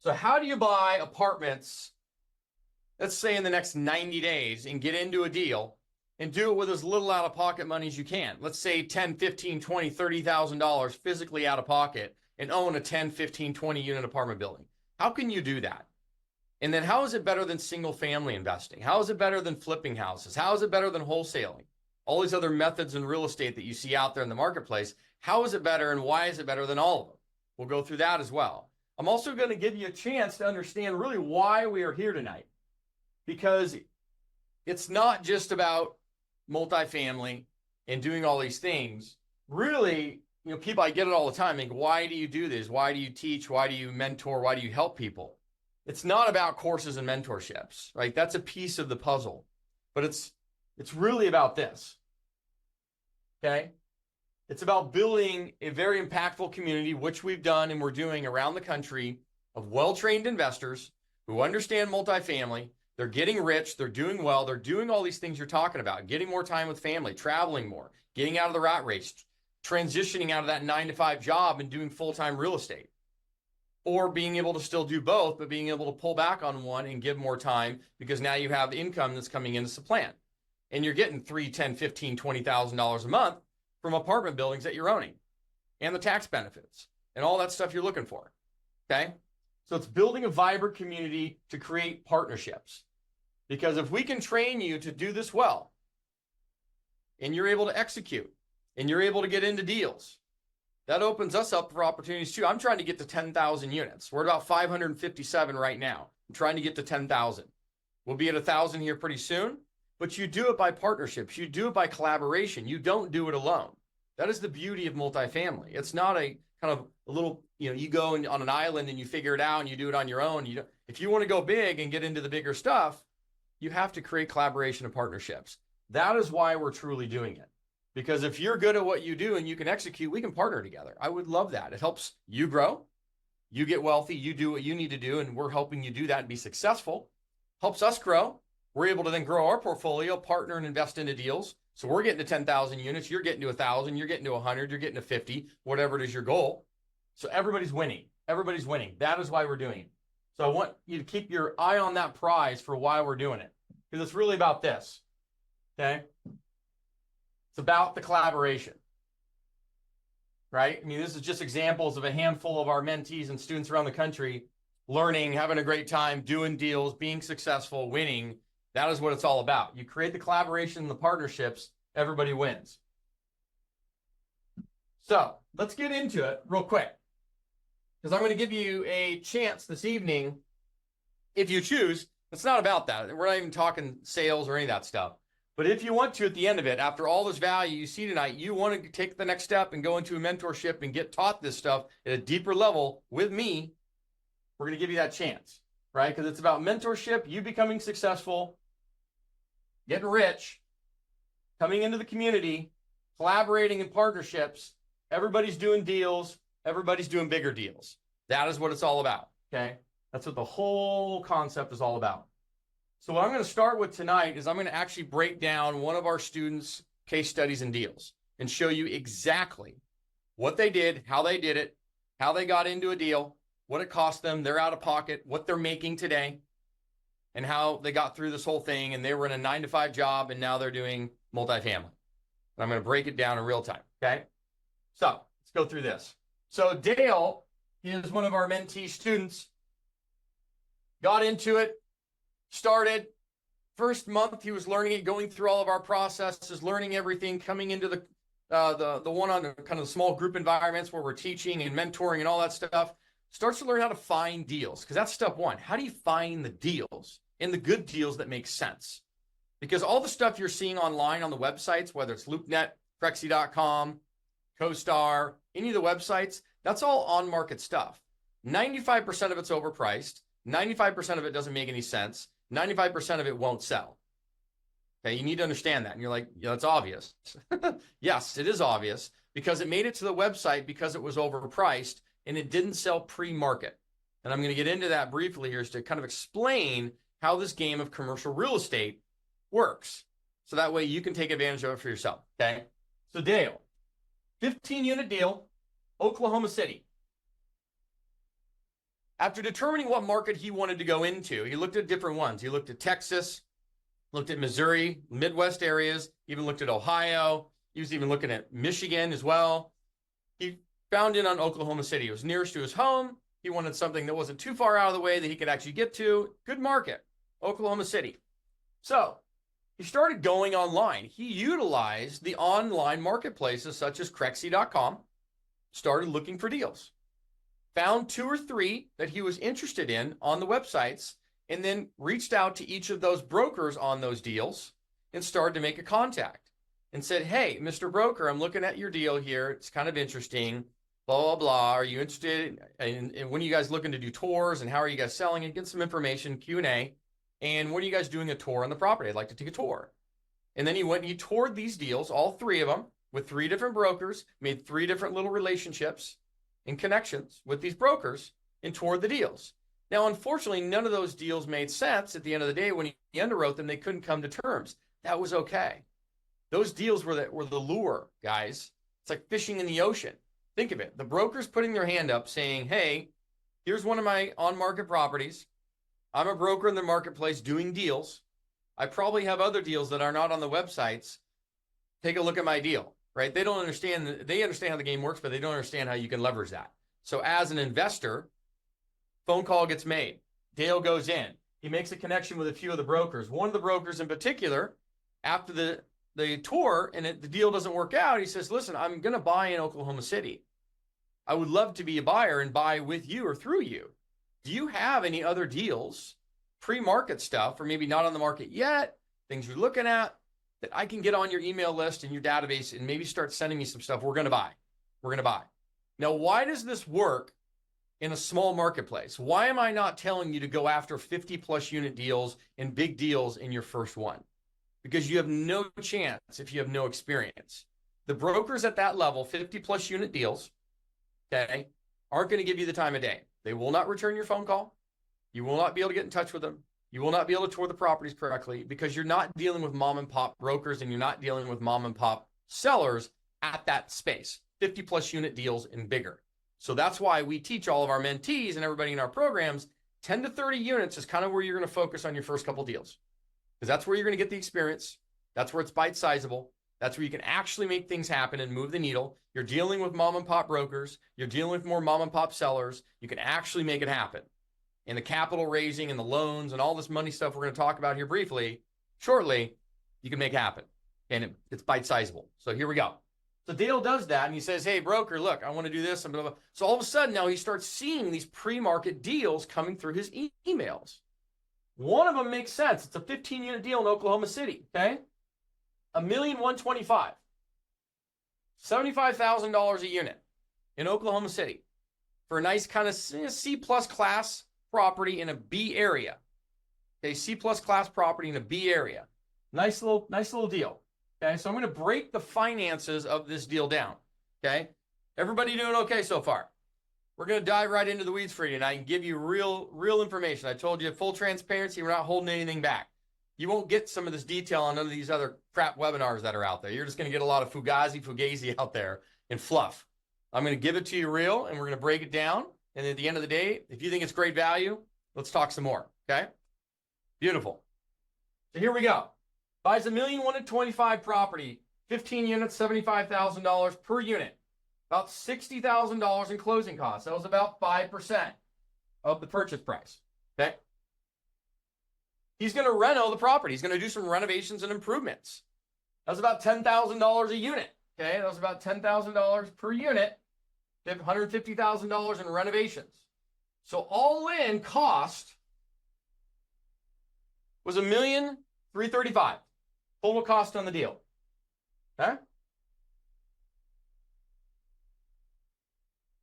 So how do you buy apartments, let's say in the next 90 days, and get into a deal and do it with as little out of pocket money as you can? Let's say 10, 15, 20, $30,000 physically out of pocket and own a 10, 15, 20 unit apartment building. How can you do that? And then how is it better than single family investing? How is it better than flipping houses? How is it better than wholesaling? All these other methods in real estate that you see out there in the marketplace, how is it better and why is it better than all of them? We'll go through that as well. I'm also going to give you a chance to understand really why we are here tonight, because it's not just about multifamily and doing all these things. Really, people, I get it all the time. Like, why do you do this? Why do you teach? Why do you mentor? Why do you help people? It's not about courses and mentorships, right? That's a piece of the puzzle, but it's really about this, okay? It's about building a very impactful community, which we've done and we're doing around the country, of well-trained investors who understand multifamily. They're getting rich, they're doing well, they're doing all these things you're talking about, getting more time with family, traveling more, getting out of the rat race, transitioning out of that 9-to-5 job and doing full-time real estate. Or being able to still do both, but being able to pull back on one and give more time because now you have income that's coming in to supplant. And you're getting $3, $10, $15, $20,000 a month from apartment buildings that you're owning and the tax benefits and all that stuff you're looking for, okay? So it's building a vibrant community to create partnerships. Because if we can train you to do this well and you're able to execute and you're able to get into deals, that opens us up for opportunities too. I'm trying to get to 10,000 units. We're at about 557 right now. I'm trying to get to 10,000. We'll be at 1,000 here pretty soon, but you do it by partnerships. You do it by collaboration. You don't do it alone. That is the beauty of multifamily. It's not a kind of a little, you go on an island and you figure it out and you do it on your own. If you want to go big and get into the bigger stuff, you have to create collaboration and partnerships. That is why we're truly doing it. Because if you're good at what you do and you can execute, we can partner together. I would love that. It helps you grow, you get wealthy, you do what you need to do, and we're helping you do that and be successful. Helps us grow. We're able to then grow our portfolio, partner and invest into deals. So we're getting to 10,000 units, you're getting to 1,000, you're getting to 100, you're getting to 50, whatever it is your goal. So everybody's winning. Everybody's winning. That is why we're doing it. So I want you to keep your eye on that prize for why we're doing it. Because it's really about this, okay? It's about the collaboration, right? I mean, this is just examples of a handful of our mentees and students around the country learning, having a great time, doing deals, being successful, winning. That is what it's all about. You create the collaboration and the partnerships, everybody wins. So let's get into it real quick, because I'm going to give you a chance this evening, if you choose. It's not about that. We're not even talking sales or any of that stuff. But if you want to, at the end of it, after all this value you see tonight, you want to take the next step and go into a mentorship and get taught this stuff at a deeper level with me, we're going to give you that chance, right? Because it's about mentorship, you becoming successful, getting rich, coming into the community, collaborating in partnerships. Everybody's doing deals. Everybody's doing bigger deals. That is what it's all about, okay? That's what the whole concept is all about. So what I'm going to start with tonight is I'm going to actually break down one of our students' case studies and deals and show you exactly what they did, how they did it, how they got into a deal, what it cost them, their out of pocket, what they're making today, and how they got through this whole thing. And they were in a 9-to-5 job and now they're doing multifamily. And I'm going to break it down in real time. Okay. So let's go through this. So Dale is one of our mentee students, got into it, started. First month he was learning it, going through all of our processes, learning everything, coming into the one on kind of the small group environments where we're teaching and mentoring and all that stuff. Starts to learn how to find deals, because that's step one. How do you find the deals and the good deals that make sense? Because all the stuff you're seeing online on the websites, whether it's LoopNet, Prexy.com, CoStar, any of the websites, that's all on-market stuff. 95% of it's overpriced. 95% of it doesn't make any sense. 95% of it won't sell. Okay, you need to understand that. And you're like, yeah, that's obvious. Yes, it is obvious, because it made it to the website because it was overpriced and it didn't sell pre-market. And I'm going to get into that briefly here, is to kind of explain how this game of commercial real estate works. So that way you can take advantage of it for yourself. Okay. So Dale, 15-unit deal, Oklahoma City. After determining what market he wanted to go into, he looked at different ones. He looked at Texas, looked at Missouri, Midwest areas, even looked at Ohio. He was even looking at Michigan as well. He found in on Oklahoma City. It was nearest to his home. He wanted something that wasn't too far out of the way that he could actually get to. Good market, Oklahoma City. So he started going online. He utilized the online marketplaces such as Crexy.com, started looking for deals, found 2 or 3 that he was interested in on the websites, and then reached out to each of those brokers on those deals and started to make a contact and said, hey, Mr. Broker, I'm looking at your deal here. It's kind of interesting, blah, blah, blah. Are you interested? And when are you guys looking to do tours, and how are you guys selling? And get some information, Q&A. And when are you guys doing a tour on the property? I'd like to take a tour. And then he went and he toured these deals, all 3 of them, with 3 different brokers, made 3 different little relationships and connections with these brokers, and toured the deals. Now, unfortunately, none of those deals made sense at the end of the day. When he underwrote them, they couldn't come to terms. That was okay. Those deals were the lure, guys. It's like fishing in the ocean. Think of it. The broker's putting their hand up saying, hey, here's one of my on-market properties. I'm a broker in the marketplace doing deals. I probably have other deals that are not on the websites. Take a look at my deal, right? They don't understand. They understand how the game works, but they don't understand how you can leverage that. So as an investor, phone call gets made. Dale goes in. He makes a connection with a few of the brokers. One of the brokers in particular, after the tour and the deal doesn't work out, he says, listen, I'm going to buy in Oklahoma City. I would love to be a buyer and buy with you or through you. Do you have any other deals, pre-market stuff, or maybe not on the market yet, things you're looking at, that I can get on your email list and your database and maybe start sending me some stuff? We're going to buy. We're going to buy. Now, why does this work in a small marketplace? Why am I not telling you to go after 50 plus unit deals and big deals in your first one? Because you have no chance if you have no experience. The brokers at that level, 50 plus unit deals, okay, aren't going to give you the time of day. They will not return your phone call. You will not be able to get in touch with them. You will not be able to tour the properties correctly because you're not dealing with mom and pop brokers and you're not dealing with mom and pop sellers at that space, 50 plus unit deals and bigger. So that's why we teach all of our mentees and everybody in our programs, 10 to 30 units is kind of where you're going to focus on your first couple deals. Because that's where you're going to get the experience. That's where it's bite-sizable. That's where you can actually make things happen and move the needle. You're dealing with mom and pop brokers. You're dealing with more mom and pop sellers. You can actually make it happen. And the capital raising and the loans and all this money stuff we're going to talk about here briefly, shortly, you can make happen. And it's bite-sizable. So here we go. So Dale does that and he says, hey, broker, look, I want to do this. So all of a sudden now he starts seeing these pre-market deals coming through his emails. One of them makes sense. It's a 15-unit deal in Oklahoma City, okay? $1,125,000. $75,000 a unit in Oklahoma City for a nice kind of C-plus class property in a B area. Okay, C-plus class property in a B area. Nice little deal. Okay, so I'm going to break the finances of this deal down. Okay, everybody doing okay so far? We're going to dive right into the weeds for you tonight and give you real information. I told you full transparency. We're not holding anything back. You won't get some of this detail on none of these other crap webinars that are out there. You're just going to get a lot of fugazi out there and fluff. I'm going to give it to you real, and we're going to break it down. And at the end of the day, if you think it's great value, let's talk some more, okay? Beautiful. So here we go. Buys $1,125,000 property, 15 units, $75,000 per unit. About $60,000 in closing costs. That was about 5% of the purchase price, okay? He's going to reno the property. He's going to do some renovations and improvements. That was about $10,000 a unit, okay? That was about $10,000 per unit. $150,000 in renovations. So all in cost was $1,335,000 total cost on the deal, okay?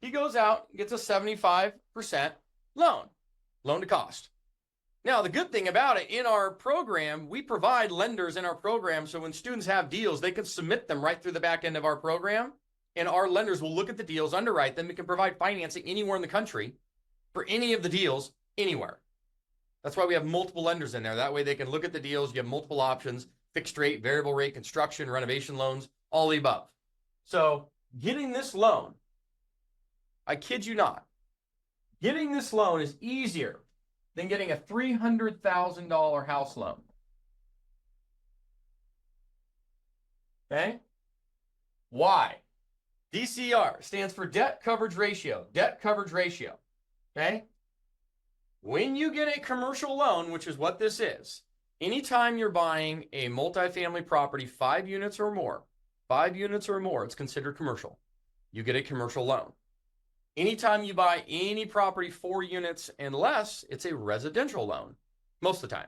He goes out and gets a 75% loan to cost. Now, the good thing about it, in our program, we provide lenders in our program, so when students have deals, they can submit them right through the back end of our program, and our lenders will look at the deals, underwrite them, and can provide financing anywhere in the country for any of the deals, anywhere. That's why we have multiple lenders in there. That way they can look at the deals, you have multiple options, fixed rate, variable rate, construction, renovation loans, all the above. So getting this loan, I kid you not, Getting this loan is easier than getting a $300,000 house loan. Okay? Why? DCR stands for debt coverage ratio. Debt coverage ratio. Okay? When you get a commercial loan, which is what this is, anytime you're buying a multifamily property, 5 units or more, it's considered commercial. You get a commercial loan. Anytime you buy any property 4 units and less, it's a residential loan. Most of the time.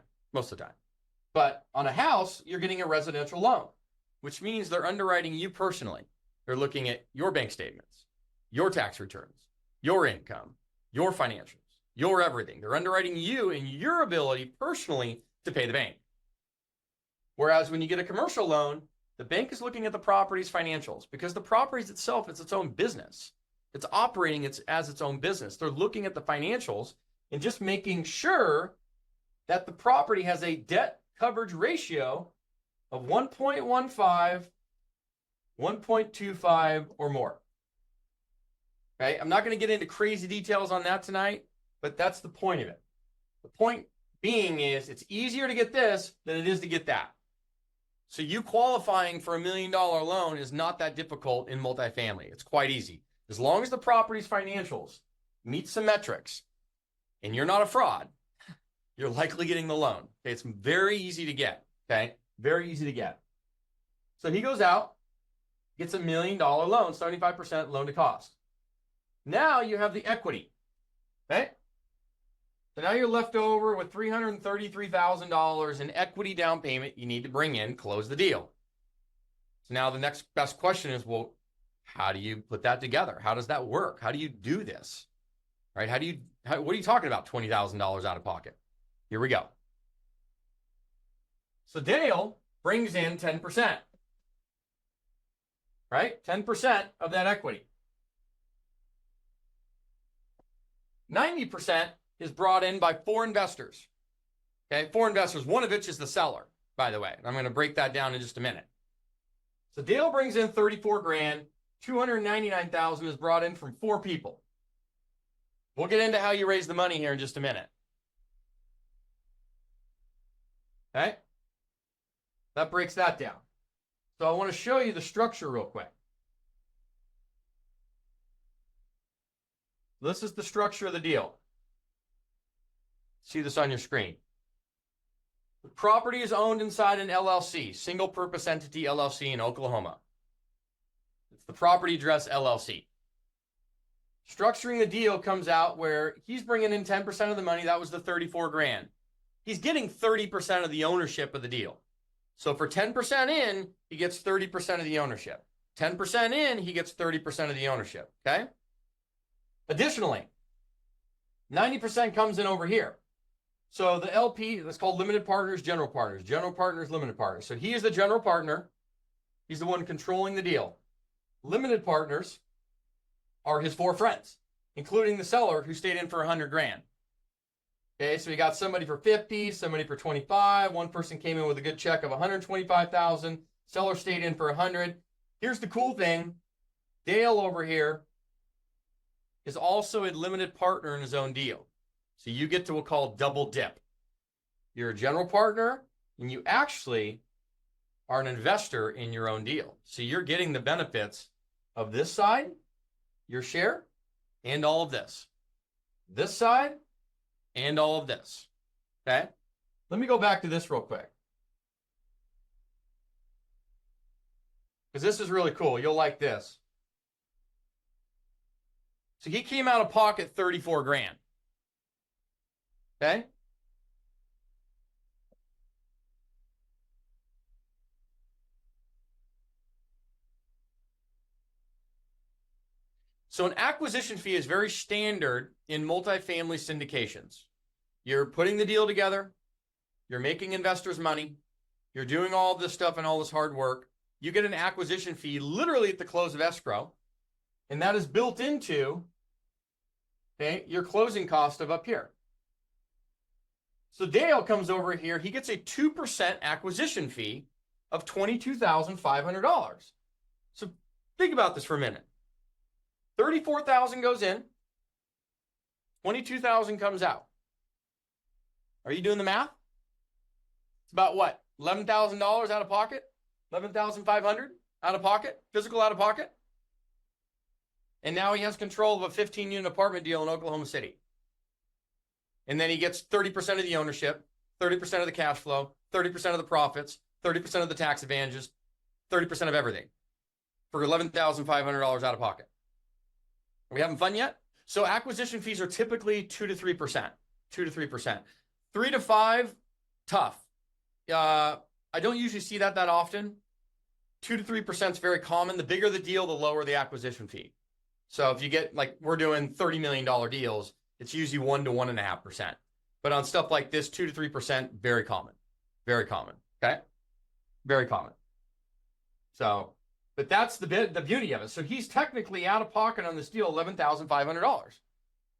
But on a house, you're getting a residential loan, which means they're underwriting you personally. They're looking at your bank statements, your tax returns, your income, your financials, your everything. They're underwriting you and your ability personally to pay the bank. Whereas when you get a commercial loan, the bank is looking at the property's financials because the property itself is its own business. It's operating as its own business. They're looking at the financials and just making sure that the property has a debt coverage ratio of 1.15, 1.25 or more. Okay, I'm not going to get into crazy details on that tonight, but that's the point of it. The point being is it's easier to get this than it is to get that. So you qualifying for $1 million loan is not that difficult in multifamily. It's quite easy. As long as the property's financials meet some metrics and you're not a fraud, you're likely getting the loan. Okay, it's very easy to get. Okay, very easy to get. So he goes out, gets $1 million loan, 75% loan to cost. Now you have the equity. Okay, so now you're left over with $333,000 in equity down payment you need to bring in, close the deal. So now the next best question is, well, how do you put that together? How does that work? How do you do this? Right? What are you talking about? $20,000 out of pocket. Here we go. So Dale brings in 10%. Right? 10% of that equity. 90% is brought in by 4 investors. Okay, 4 investors, one of which is the seller, by the way. I'm going to break that down in just a minute. So Dale brings in 34 grand. 299,000 is brought in from 4 people. We'll get into how you raise the money here in just a minute. Okay? That breaks that down. So I want to show you the structure real quick. This is the structure of the deal. See this on your screen. The property is owned inside an LLC, single purpose entity LLC in Oklahoma. It's the property address LLC. Structuring the deal comes out where he's bringing in 10% of the money. That was the 34 grand. He's getting 30% of the ownership of the deal. So for 10% in, he gets 30% of the ownership. 10% in, he gets 30% of the ownership. Okay? Additionally, 90% comes in over here. So the LP, that's called limited partners, general partners. General partners, limited partners. So he is the general partner. He's the one controlling the deal. Limited partners are his 4 friends, including the seller who stayed in for 100 grand. Okay, so we got somebody for 50, somebody for 25. One person came in with a good check of 125,000. Seller stayed in for 100. Here's the cool thing. Dale over here is also a limited partner in his own deal. So you get to what we'll call double dip. You're a general partner and you actually are an investor in your own deal. So you're getting the benefits of this side, your share, and all of this. This side, and all of this. Okay? Let me go back to this real quick. Because this is really cool. You'll like this. So he came out of pocket 34 grand. Okay? So an acquisition fee is very standard in multifamily syndications. You're putting the deal together. You're making investors money. You're doing all this stuff and all this hard work. You get an acquisition fee literally at the close of escrow. And that is built into, okay, your closing cost of up here. So Dale comes over here. He gets a 2% acquisition fee of $22,500. So think about this for a minute. $34,000 goes in. $22,000 comes out. Are you doing the math? It's about what? $11,000 out of pocket? $11,500 out of pocket? Physical out of pocket? And now he has control of a 15-unit apartment deal in Oklahoma City. And then he gets 30% of the ownership, 30% of the cash flow, 30% of the profits, 30% of the tax advantages, 30% of everything for $11,500 out of pocket. Are we having fun yet? So acquisition fees are typically 2 to 3%. 2 to 3%. 3 to 5, tough. I don't usually see that often. 2 to 3% is very common. The bigger the deal, the lower the acquisition fee. So if you get, like, we're doing $30 million deals, it's usually 1 to 1.5%. But on stuff like this, 2 to 3%, very common. Very common. Okay? Very common. So, but that's the beauty of it. So he's technically out of pocket on this deal, $11,500.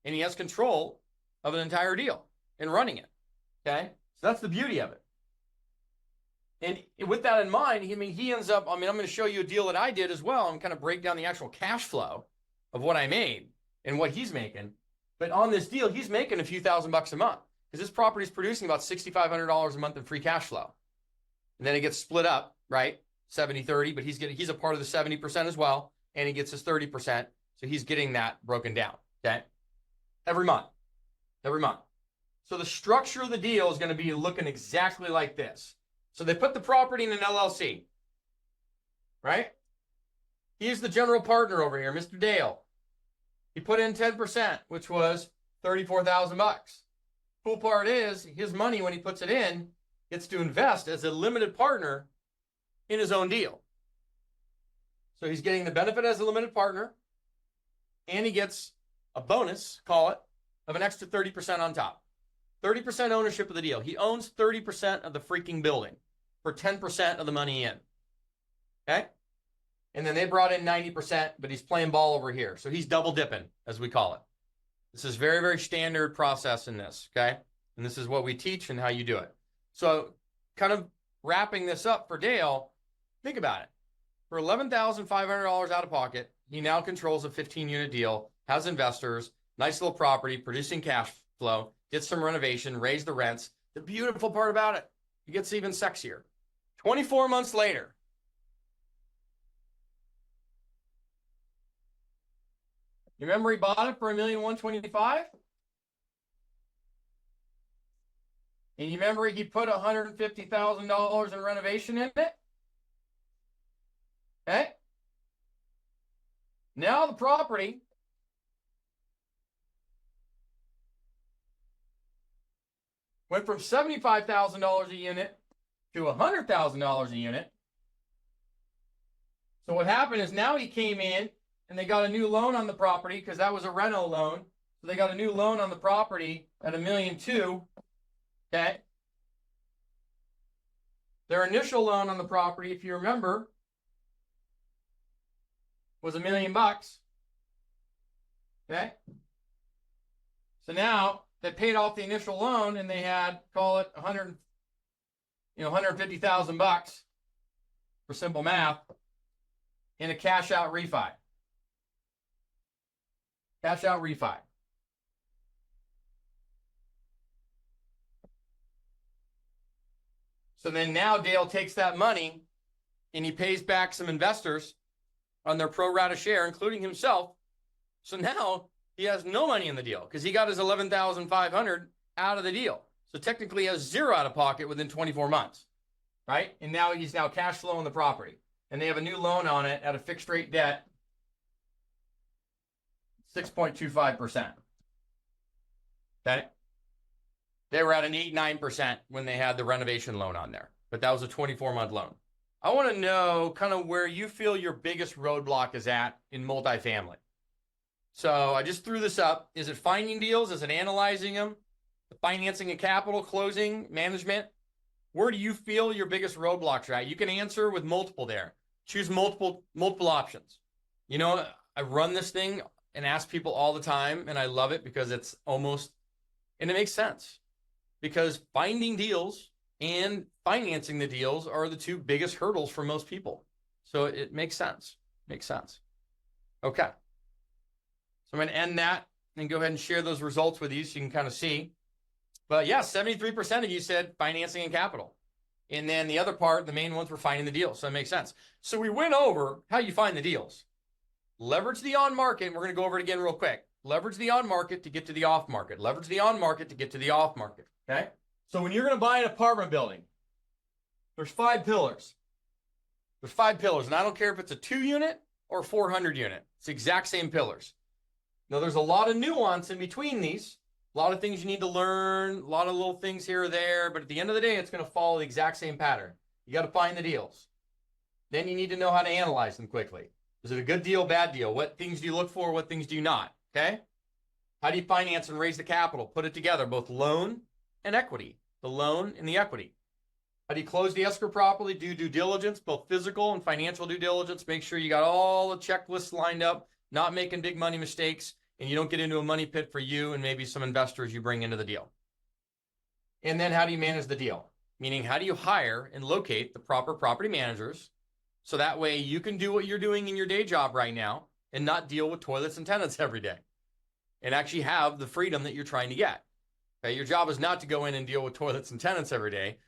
And he has control of an entire deal and running it. Okay? So that's the beauty of it. And with that in mind, he ends up, I'm going to show you a deal that I did as well and kind of break down the actual cash flow of what I made and what he's making. But on this deal, he's making a few $1,000s a month because this property is producing about $6,500 a month in free cash flow. And then it gets split up, right? 70-30, but he's a part of the 70% as well. And he gets his 30%. So he's getting that broken down. Okay. Every month. So the structure of the deal is going to be looking exactly like this. So they put the property in an LLC, right? He's the general partner over here, Mr. Dale. He put in 10%, which was $34,000. Cool part is his money, when he puts it in, gets to invest as a limited partner in his own deal. So he's getting the benefit as a limited partner, and he gets a bonus, call it, of an extra 30% on top. 30% ownership of the deal. He owns 30% of the freaking building for 10% of the money in. Okay? And then they brought in 90%, but he's playing ball over here. So he's double dipping, as we call it. This is very, very standard process in this, okay? And this is what we teach and how you do it. So kind of wrapping this up for Dale, think about it. For $11,500 out of pocket, he now controls a 15-unit deal, has investors, nice little property, producing cash flow, gets some renovation, raise the rents. The beautiful part about it, it gets even sexier. 24 months later, you remember he bought it for $1,125,000? And you remember he put $150,000 in renovation in it? Okay? Now the property went from $75,000 a unit to $100,000 a unit. So what happened is now he came in and they got a new loan on the property because that was a reno loan. So they got a new loan on the property at $1,200,000. Okay. Their initial loan on the property, if you remember, was $1,000,000. Okay. So now they paid off the initial loan and they had, call it $150,000 for simple math in a cash out refi. Cash out refi. So then now Dale takes that money and he pays back some investors on their pro rata share, including himself. So now he has no money in the deal because he got his $11,500 out of the deal. So technically he has zero out of pocket within 24 months, right? And now he's cash flowing the property. And they have a new loan on it at a fixed rate debt, 6.25%. Okay? They were at an 8-9% when they had the renovation loan on there. But that was a 24-month loan. I want to know kind of where you feel your biggest roadblock is at in multifamily. So I just threw this up. Is it finding deals? Is it analyzing them? Financing and capital, closing, management? Where do you feel your biggest roadblocks are at? You can answer with multiple there. Choose multiple options. You know, I run this thing and ask people all the time, and I love it because it's almost, and it makes sense. Because finding deals and financing the deals are the two biggest hurdles for most people. So it makes sense. Makes sense. Okay. So I'm going to end that and go ahead and share those results with you so you can kind of see. But yeah, 73% of you said financing and capital. And then the other part, the main ones were finding the deals. So that makes sense. So we went over how you find the deals. Leverage the on market. And we're going to go over it again real quick. Leverage the on market to get to the off market. Leverage the on market to get to the off market. Okay. So when you're going to buy an apartment building, there's 5 pillars. There's 5 pillars. And I don't care if it's a 2 unit or 400 unit. It's the exact same pillars. Now there's a lot of nuance in between these. A lot of things you need to learn, a lot of little things here or there, but at the end of the day, it's going to follow the exact same pattern. You got to find the deals. Then you need to know how to analyze them quickly. Is it a good deal, bad deal? What things do you look for? What things do you not? Okay? How do you finance and raise the capital? Put it together, both loan and equity. The loan and the equity. How do you close the escrow properly? Do due diligence, both physical and financial due diligence. Make sure you got all the checklists lined up, not making big money mistakes, and you don't get into a money pit for you and maybe some investors you bring into the deal. And then how do you manage the deal? Meaning, how do you hire and locate the proper property managers so that way you can do what you're doing in your day job right now and not deal with toilets and tenants every day and actually have the freedom that you're trying to get. Okay? Your job is not to go in and deal with toilets and tenants every day.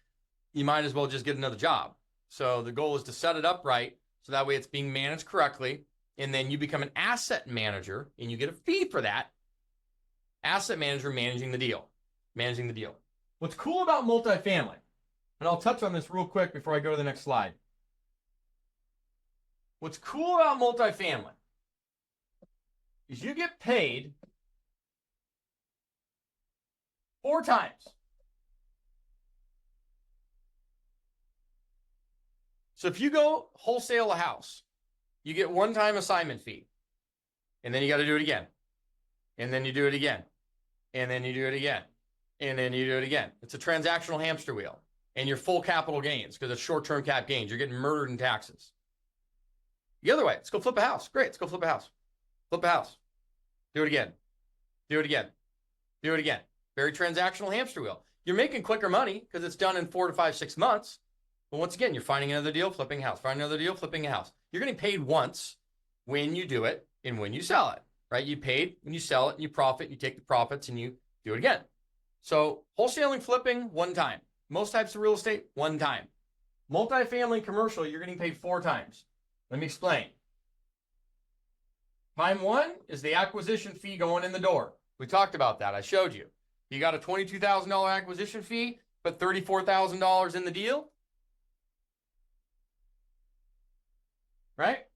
You might as well just get another job. So the goal is to set it up right so that way it's being managed correctly. And then you become an asset manager and you get a fee for that. Asset manager managing the deal. Managing the deal. What's cool about multifamily, and I'll touch on this real quick before I go to the next slide. What's cool about multifamily is you get paid 4 times. So if you go wholesale a house, you get 1-time assignment fee. And then you got to do it again. And then you do it again. And then you do it again. And then you do it again. It's a transactional hamster wheel. And your full capital gains, because it's short-term cap gains. You're getting murdered in taxes. The other way, let's go flip a house. Great, let's go flip a house. Flip a house. Do it again. Do it again. Do it again. Very transactional hamster wheel. You're making quicker money because it's done in 4 to 5, 6 months. But once again, you're finding another deal, flipping a house. Find another deal, flipping a house. You're getting paid once when you do it and when you sell it, right? You paid when you sell it and you profit, and you take the profits and you do it again. So wholesaling, flipping, 1 time. Most types of real estate, 1 time. Multifamily, commercial, you're getting paid 4 times. Let me explain. Time 1 is the acquisition fee going in the door. We talked about that. I showed you. You got a $22,000 acquisition fee, put $34,000 in the deal. Right?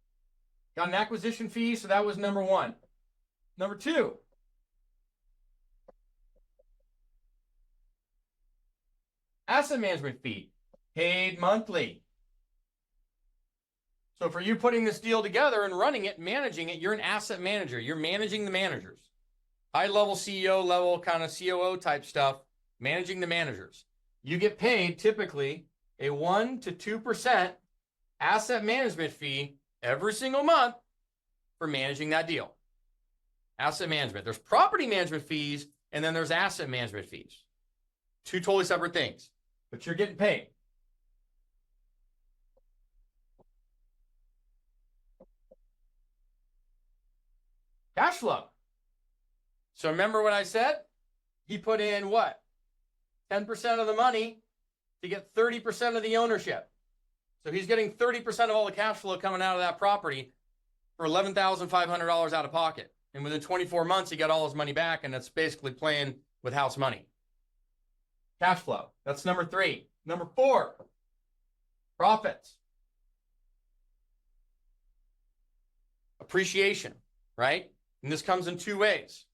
Got an acquisition fee, so that was number 1. Number 2. Asset management fee, paid monthly. So for you putting this deal together and running it, managing it, you're an asset manager. You're managing the managers. High-level CEO level, kind of COO type stuff, managing the managers. You get paid typically a 1 to 2% asset management fee every single month for managing that deal. Asset management. There's property management fees, and then there's asset management fees. 2 totally separate things, but you're getting paid. Cash flow. So remember what I said? He put in what? 10% of the money to get 30% of the ownership. So he's getting 30% of all the cash flow coming out of that property for $11,500 out of pocket. And within 24 months, he got all his money back, and that's basically playing with house money. Cash flow. That's number 3. Number 4, profits. Appreciation, right? And this comes in 2 ways.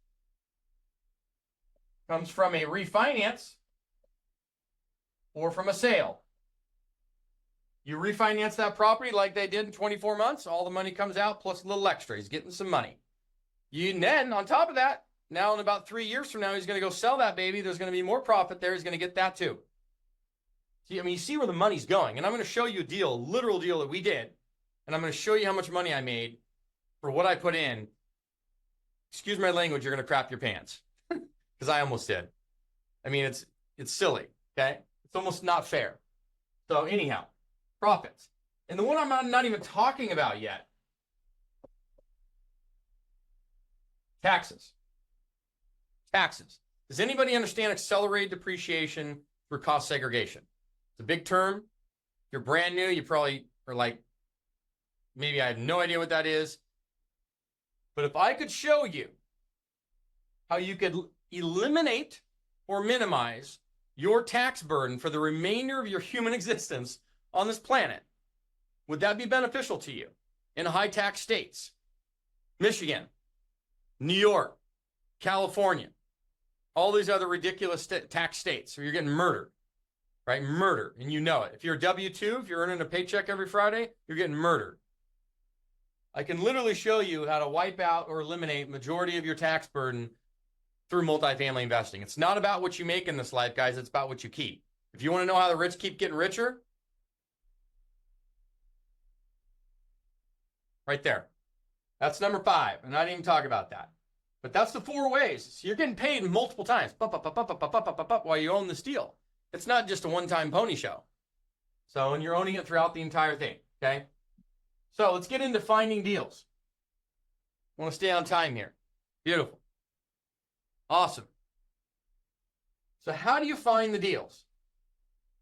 Comes from a refinance or from a sale. You refinance that property like they did in 24 months, all the money comes out plus a little extra. He's getting some money. And then on top of that, now in about 3 years from now, he's going to go sell that baby. There's going to be more profit there. He's going to get that too. See, I mean, you see where the money's going. And I'm going to show you a deal, a literal deal that we did. And I'm going to show you how much money I made for what I put in. Excuse my language, you're going to crap your pants. Because I almost did. I mean, it's silly, okay? It's almost not fair. So anyhow, profits. And the one I'm not even talking about yet, taxes. Taxes. Does anybody understand accelerated depreciation through cost segregation? It's a big term. If you're brand new, you probably are like, maybe I have no idea what that is. But if I could show you how you could eliminate or minimize your tax burden for the remainder of your human existence on this planet, would that be beneficial to you in high tax states? Michigan, New York, California, all these other ridiculous tax states where you're getting murdered, right? Murder, and you know it. If you're a W-2, if you're earning a paycheck every Friday, you're getting murdered. I can literally show you how to wipe out or eliminate majority of your tax burden through multifamily investing. It's not about what you make in this life, guys. It's about what you keep. If you want to know how the rich keep getting richer, right there. That's number 5. And I didn't even talk about that. But that's the 4 ways. So you're getting paid multiple times while you own this deal. It's not just a one-time pony show. So, and you're owning it throughout the entire thing, okay? So let's get into finding deals. I want to stay on time here. Beautiful. Awesome. So how do you find the deals?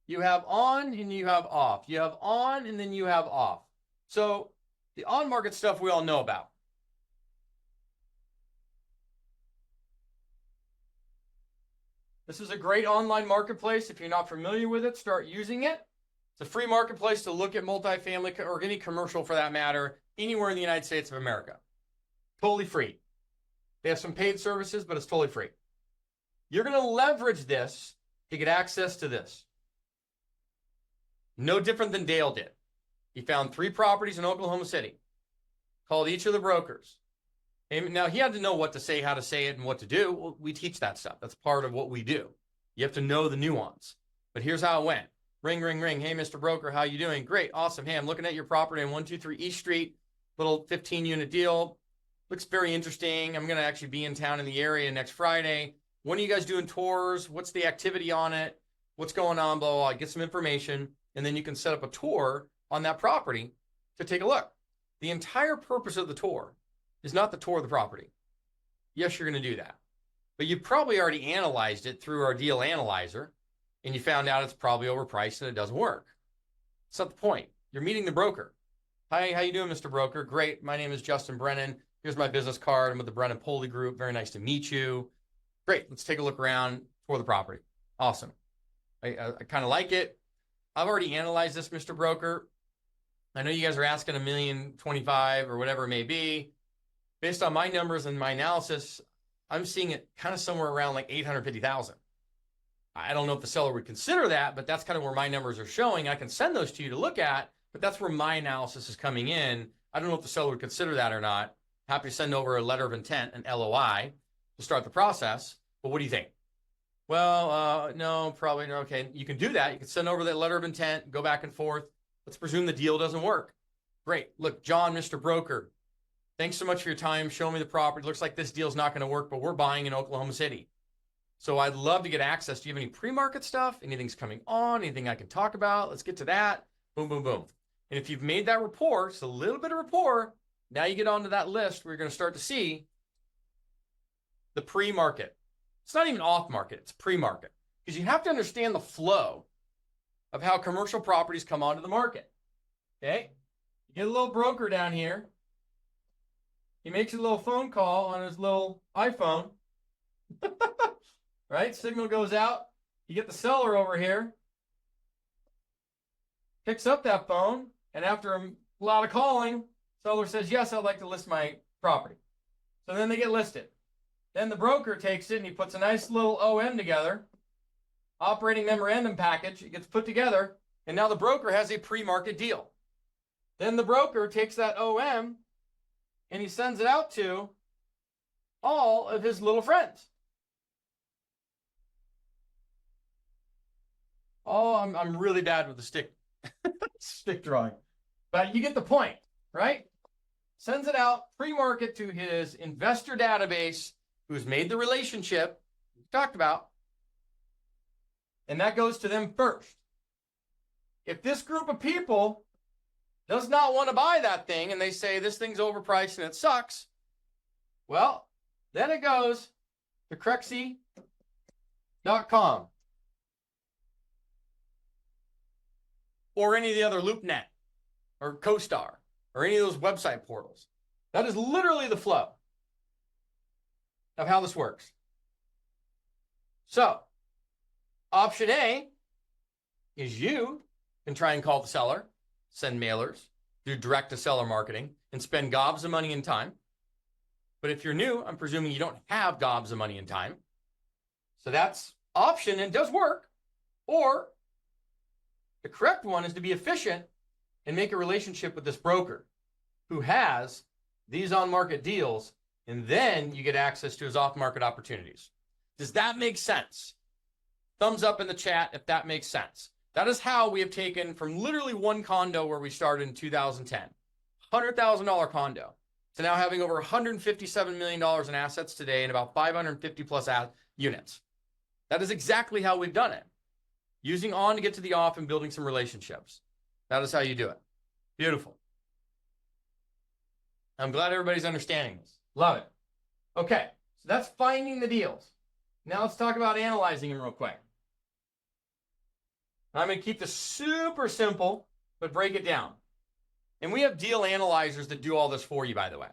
You have on and you have off. You have on and then you have off. So the on-market stuff we all know about. This is a great online marketplace. If you're not familiar with it, start using it. It's a free marketplace to look at multifamily or any commercial for that matter, anywhere in the United States of America. Totally free. They have some paid services, but it's totally free. You're going to leverage this to get access to this. No different than Dale did. He found 3 properties in Oklahoma City, called each of the brokers. And now he had to know what to say, how to say it, and what to do. Well, we teach that stuff. That's part of what we do. You have to know the nuance. But here's how it went. Ring, ring, ring. Hey, Mr. Broker, how you doing? Great, awesome. Hey, I'm looking at your property on 123 East Street, little 15-unit deal. Looks very interesting. I'm going to actually be in town in the area next Friday. When are you guys doing tours? What's the activity on it? What's going on? Blah, blah, blah. Get some information, and then you can set up a tour on that property to take a look. The entire purpose of the tour is not the tour of the property. Yes, you're going to do that. But you probably already analyzed it through our deal analyzer, and you found out it's probably overpriced and it doesn't work. That's not the point. You're meeting the broker. Hi, how you doing, Mr. Broker? Great. My name is Justin Brennan. Here's my business card. I'm with the Brennan Pulley Group. Very nice to meet you. Great. Let's take a look around for the property. Awesome. I kind of like it. I've already analyzed this, Mr. Broker. I know you guys are asking $1,025,000 or whatever it may be. Based on my numbers and my analysis, I'm seeing it kind of somewhere around like $850,000. I don't know if the seller would consider that, but that's kind of where my numbers are showing. I can send those to you to look at, but that's where my analysis is coming in. I don't know if the seller would consider that or not. Happy to send over a letter of intent, an LOI, to start the process. But what do you think? Well, no, probably not. Okay, you can do that. You can send over that letter of intent, go back and forth. Let's presume the deal doesn't work. Great. Look, John, Mr. Broker, thanks so much for your time. Show me the property. Looks like this deal's not going to work, but we're buying in Oklahoma City. So I'd love to get access. Do you have any pre-market stuff? Anything's coming on? Anything I can talk about? Let's get to that. Boom, boom, boom. And if you've made that rapport, it's a little bit of rapport, now you get onto that list where you're going to start to see the pre-market. It's not even off-market. It's pre-market. Because you have to understand the flow of how commercial properties come onto the market. Okay? You get a little broker down here. He makes a little phone call on his little iPhone. Right? Signal goes out. You get the seller over here. Picks up that phone. And after a lot of calling, seller says, yes, I'd like to list my property. So then they get listed. Then the broker takes it and he puts a nice little OM together. Operating memorandum package. It gets put together. And now the broker has a pre-market deal. Then the broker takes that OM and he sends it out to all of his little friends. Oh, I'm really bad with the stick drawing. But you get the point, right? Sends it out pre-market to his investor database who's made the relationship we talked about. And that goes to them first. If this group of people does not want to buy that thing and they say this thing's overpriced and it sucks, well, then it goes thecrexy.com or any of the other LoopNet or CoStar or any of those website portals. That is literally the flow of how this works. So, option A is you can try and call the seller, send mailers, do direct-to-seller marketing, and spend gobs of money and time. But if you're new, I'm presuming you don't have gobs of money and time. So that's option and does work. Or the correct one is to be efficient and make a relationship with this broker who has these on-market deals, and then you get access to his off-market opportunities. Does that make sense? Thumbs up in the chat if that makes sense. That is how we have taken from literally one condo where we started in 2010, $100,000 condo, to now having over $157 million in assets today and about 550 plus units. That is exactly how we've done it. Using on to get to the off and building some relationships. That is how you do it. Beautiful. I'm glad everybody's understanding this. Love it. Okay, so that's finding the deals. Now let's talk about analyzing them real quick. I'm going to keep this super simple, but break it down. And we have deal analyzers that do all this for you, by the way.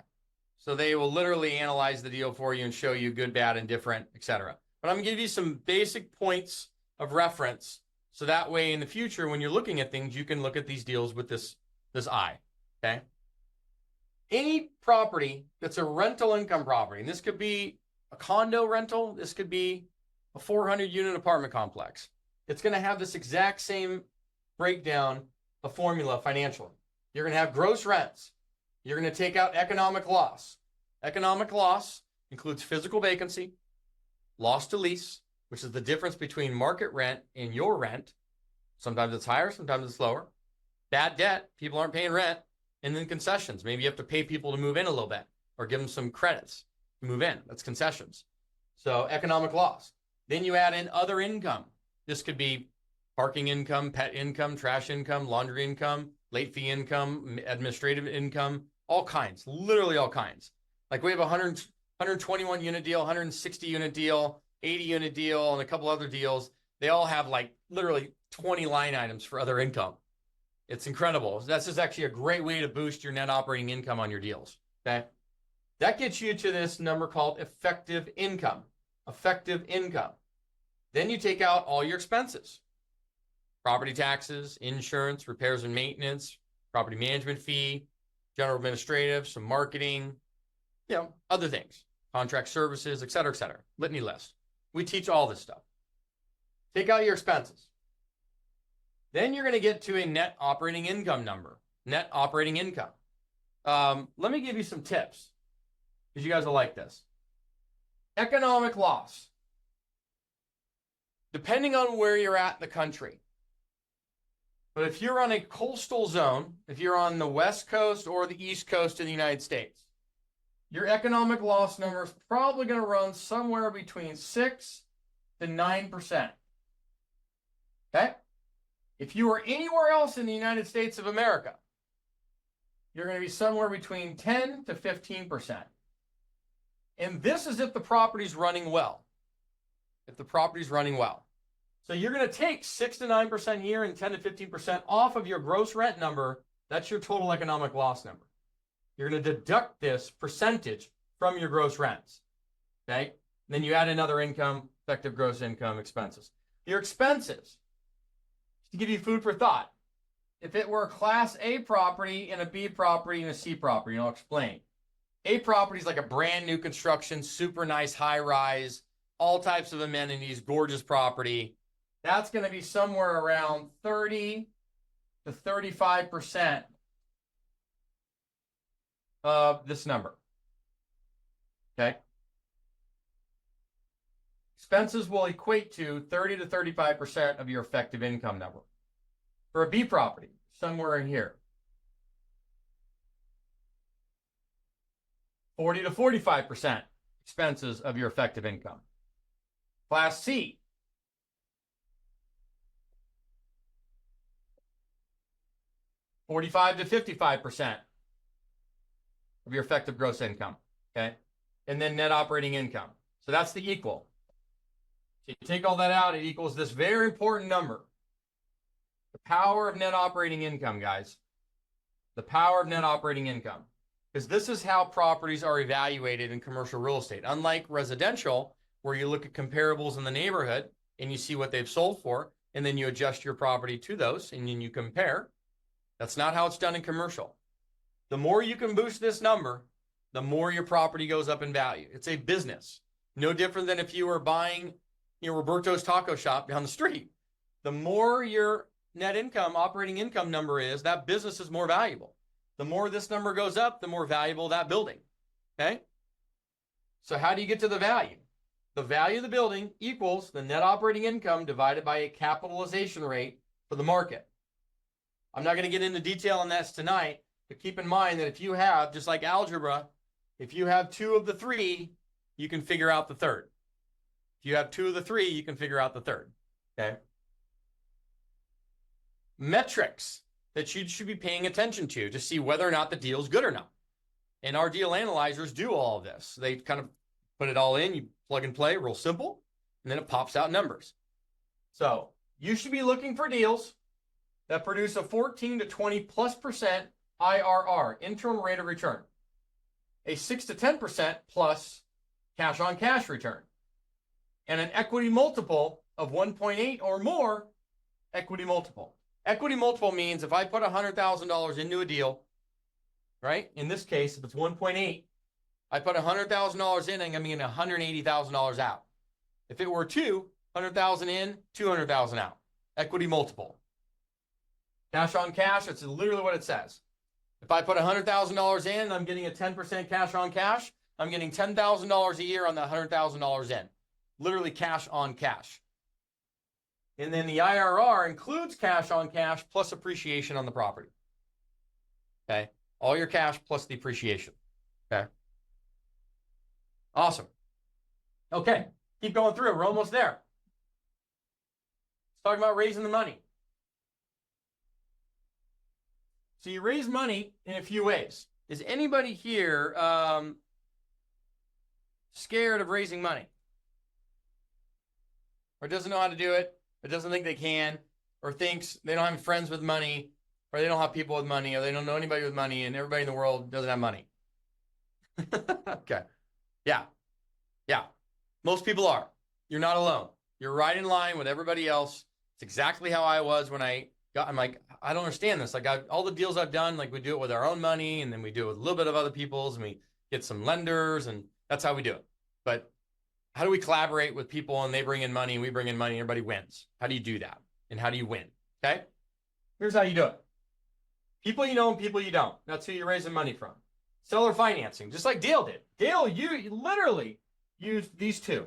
So they will literally analyze the deal for you and show you good, bad, indifferent, etc. But I'm going to give you some basic points of reference. So that way in the future, when you're looking at things, you can look at these deals with this eye, okay? Any property that's a rental income property, and this could be a condo rental, this could be a 400-unit apartment complex. It's going to have this exact same breakdown of formula financially. You're going to have gross rents. You're going to take out economic loss. Economic loss includes physical vacancy, loss to lease, which is the difference between market rent and your rent. Sometimes it's higher, sometimes it's lower. Bad debt, people aren't paying rent. And then concessions. Maybe you have to pay people to move in a little bit or give them some credits to move in. That's concessions. So economic loss. Then you add in other income. This could be parking income, pet income, trash income, laundry income, late fee income, administrative income, all kinds, literally all kinds. Like we have a 121 unit deal, 160 unit deal, 80 unit deal, and a couple other deals. They all have like literally 20 line items for other income. It's incredible. This is actually a great way to boost your net operating income on your deals, okay? That gets you to this number called effective income. Effective income. Then you take out all your expenses. Property taxes, insurance, repairs and maintenance, property management fee, general administrative, some marketing, other things, contract services, et cetera, litany list. We teach all this stuff. Take out your expenses. Then you're going to get to a net operating income number, net operating income. Let me give you some tips because you guys will like this. Economic loss. Depending on where you're at in the country. But if you're on a coastal zone, if you're on the West Coast or the East Coast of the United States, your economic loss number is probably going to run somewhere between 6 to 9%. Okay? If you are anywhere else in the United States of America, you're going to be somewhere between 10 to 15%. And this is if the property's running well. If the property's running well. So you're going to take 6 to 9% here and 10 to 15% off of your gross rent number. That's your total economic loss number. You're going to deduct this percentage from your gross rents. Okay? And then you add another income, effective gross income, expenses. Your expenses, to give you food for thought. If it were a Class A property and a B property and a C property, and I'll explain. A property is like a brand new construction, super nice high rise, all types of amenities, gorgeous property. That's going to be somewhere around 30 to 35% of this number. Okay? Expenses will equate to 30 to 35% of your effective income number. For a B property, somewhere in here. 40 to 45% expenses of your effective income. Class C. $45 to 55% of your effective gross income. Okay? And then net operating income. So that's the equal. So you take all that out, it equals this very important number. The power of net operating income, guys. The power of net operating income. Because this is how properties are evaluated in commercial real estate. Unlike residential, where you look at comparables in the neighborhood and you see what they've sold for, and then you adjust your property to those and then you compare. That's not how it's done in commercial. The more you can boost this number, the more your property goes up in value. It's a business. No different than if you were buying, Roberto's taco shop down the street. The more your net income, operating income number is, that business is more valuable. The more this number goes up, the more valuable that building. Okay? So how do you get to the value? The value of the building equals the net operating income divided by a capitalization rate for the market. I'm not going to get into detail on this tonight, but keep in mind that if you have, just like algebra, if you have 2 of the 3, you can figure out the third. If you have 2 of the 3, you can figure out the third. Okay? Metrics that you should be paying attention to see whether or not the deal is good or not. And our deal analyzers do all of this. They kind of put it all in, you plug and play, real simple, and then it pops out numbers. So you should be looking for deals that produce a 14 to 20+% IRR, internal rate of return, a 6 to 10% plus cash on cash return, and an equity multiple of 1.8 or more equity multiple. Equity multiple means if I put $100,000 into a deal, right? In this case, if it's 1.8, I put $100,000 in and I'm getting $180,000 out. If it were 200,000 in, 200,000 out. Equity multiple. Cash on cash, it's literally what it says. If I put $100,000 in, I'm getting a 10% cash on cash. I'm getting $10,000 a year on the $100,000 in. Literally cash on cash. And then the IRR includes cash on cash plus appreciation on the property. Okay? All your cash plus the appreciation. Okay? Awesome. Okay, keep going through. We're almost there. Let's talk about raising the money. So you raise money in a few ways. Is anybody here scared of raising money? Or doesn't know how to do it, or doesn't think they can, or thinks they don't have friends with money, or they don't have people with money, or they don't know anybody with money, and everybody in the world doesn't have money? Okay. Yeah. Yeah. Most people are. You're not alone. You're right in line with everybody else. It's exactly how I was when I'm like, I don't understand this. Like all the deals I've done, like we do it with our own money, and then we do it with a little bit of other people's, and we get some lenders, and that's how we do it. But how do we collaborate with people and they bring in money and we bring in money and everybody wins? How do you do that? And how do you win? Okay? Here's how you do it. People you know and people you don't. That's who you're raising money from. Seller financing, just like Dale did. Dale, you literally used these 2.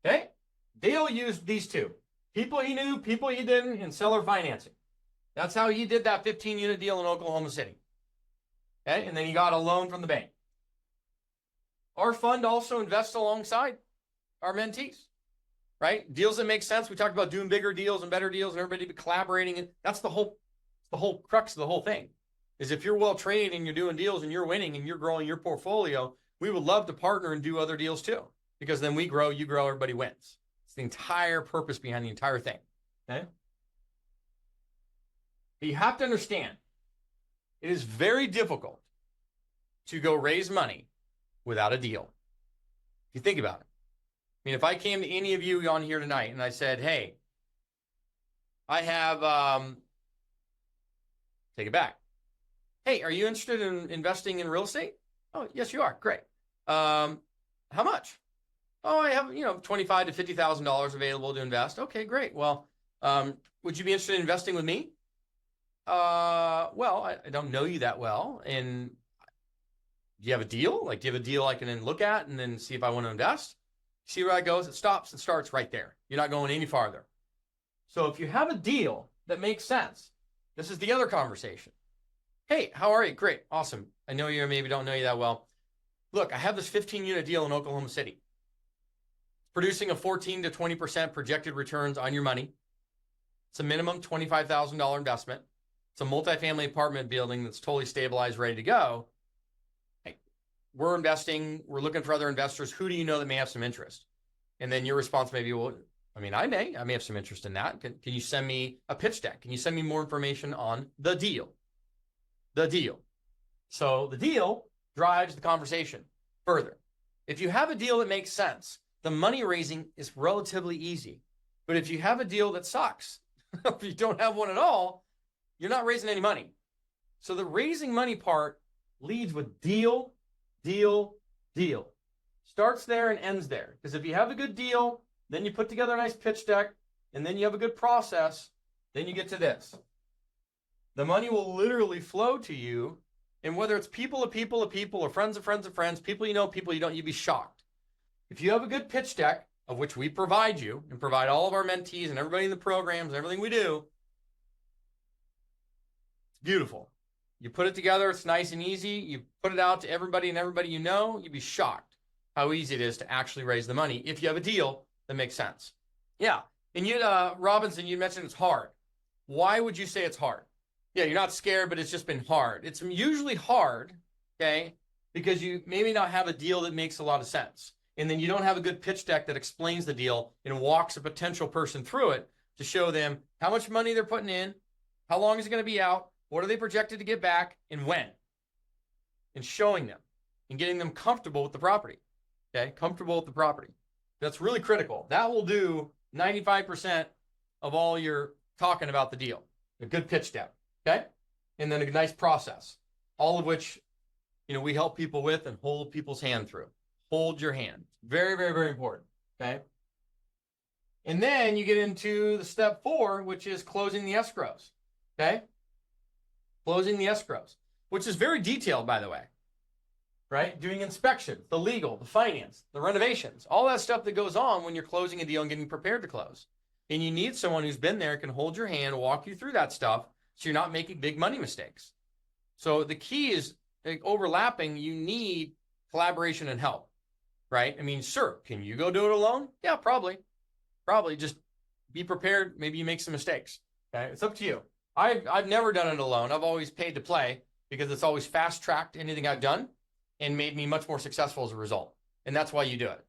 Okay? Dale used these 2. People he knew, people he didn't, and seller financing. That's how he did that 15-unit deal in Oklahoma City. Okay? And then he got a loan from the bank. Our fund also invests alongside our mentees, right? Deals that make sense. We talked about doing bigger deals and better deals and everybody collaborating. And that's the whole crux of the whole thing. Is if you're well trained and you're doing deals and you're winning and you're growing your portfolio, we would love to partner and do other deals too. Because then we grow, you grow, everybody wins. It's the entire purpose behind the entire thing. Okay? But you have to understand, it is very difficult to go raise money without a deal. If you think about it. I mean, if I came to any of you on here tonight and I said, hey, I have, take it back. Hey, are you interested in investing in real estate? Oh, yes, you are. Great. How much? Oh, I have, $25,000 to $50,000 available to invest. Okay, great. Well, would you be interested in investing with me? Well, I don't know you that well. And do you have a deal? Like, do you have a deal I can then look at and then see if I want to invest? See where it goes? It stops and starts right there. You're not going any farther. So if you have a deal that makes sense, this is the other conversation. Hey, how are you? Great. Awesome. I know you or maybe don't know you that well. Look, I have this 15-unit deal in Oklahoma City. Producing a 14 to 20% projected returns on your money. It's a minimum $25,000 investment. It's a multifamily apartment building that's totally stabilized, ready to go. we're investing, we're looking for other investors. Who do you know that may have some interest? And then your response may be, well, I mean, I may have some interest in that. Can you send me a pitch deck? Can you send me more information on the deal? The deal. So the deal drives the conversation further. If you have a deal that makes sense, the money raising is relatively easy. But if you have a deal that sucks, if you don't have one at all, you're not raising any money. So the raising money part leads with deal, deal, deal. Starts there and ends there. Because if you have a good deal, then you put together a nice pitch deck, and then you have a good process, then you get to this. The money will literally flow to you, and whether it's people of people of people, or friends of friends of friends, people you know, people you don't, you'd be shocked. If you have a good pitch deck, of which we provide you, and provide all of our mentees and everybody in the programs, and everything we do, it's beautiful. You put it together, it's nice and easy, you put it out to everybody and everybody you know, you'd be shocked how easy it is to actually raise the money if you have a deal that makes sense. Yeah, and you, Robinson, you mentioned it's hard. Why would you say it's hard? Yeah, you're not scared, but it's just been hard. It's usually hard, okay, because you maybe not have a deal that makes a lot of sense. And then you don't have a good pitch deck that explains the deal and walks a potential person through it to show them how much money they're putting in, how long is it going to be out, what are they projected to get back, and when. And showing them and getting them comfortable with the property. Okay, comfortable with the property. That's really critical. That will do 95% of all your talking about the deal. A good pitch deck, okay? And then a nice process, all of which, you know, we help people with and hold people's hand through. Hold your hand. Very, very, very important, okay? And then you get into the step 4, which is closing the escrows, okay? Closing the escrows, which is very detailed, by the way. Right? Doing inspections, the legal, the finance, the renovations, all that stuff that goes on when you're closing a deal and getting prepared to close. And you need someone who's been there, can hold your hand, walk you through that stuff so you're not making big money mistakes. So the key is like, overlapping, you need collaboration and help, right? I mean, sir, can you go do it alone? Yeah, probably. Probably. Just be prepared. Maybe you make some mistakes. Okay? It's up to you. I've never done it alone. I've always paid to play because it's always fast-tracked anything I've done and made me much more successful as a result. And that's why you do it,